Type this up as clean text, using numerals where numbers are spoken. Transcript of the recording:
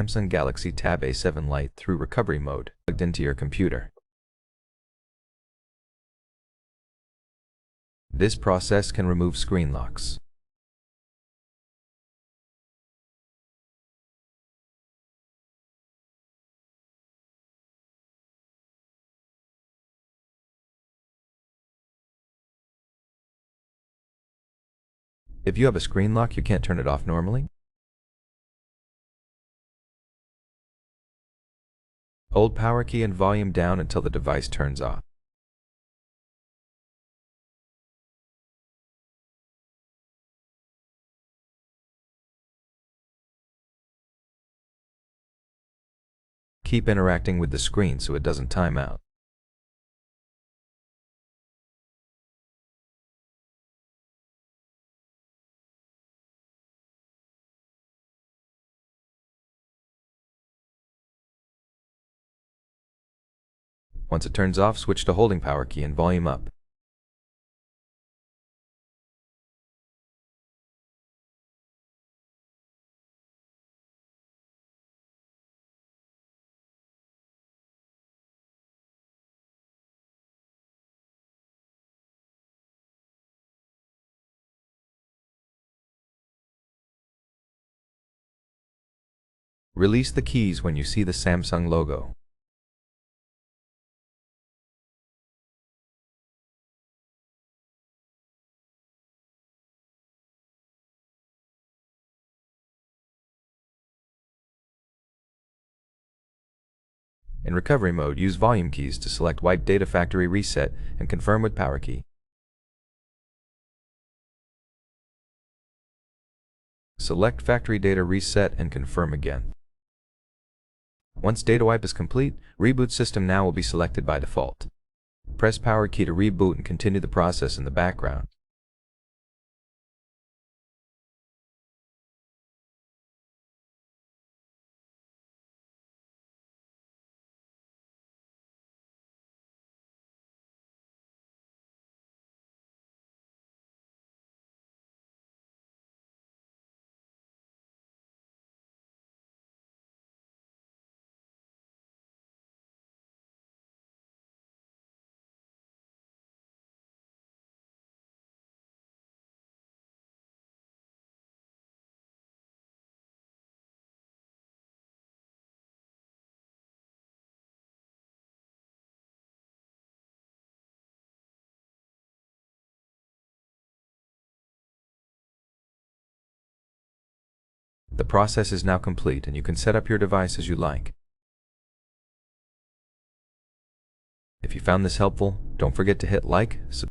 Samsung Galaxy Tab A7 Lite through recovery mode, plugged into your computer. This process can remove screen locks. If you have a screen lock, you can't turn it off normally. Hold power key and volume down until the device turns off. Keep interacting with the screen so it doesn't time out. Once it turns off, switch to holding power key and volume up. Release the keys when you see the Samsung logo. In recovery mode, use volume keys to select Wipe Data Factory Reset and confirm with power key. Select Factory Data Reset and confirm again. Once data wipe is complete, Reboot System Now will be selected by default. Press power key to reboot and continue the process in the background. The process is now complete and you can set up your device as you like. If you found this helpful, don't forget to hit like, subscribe.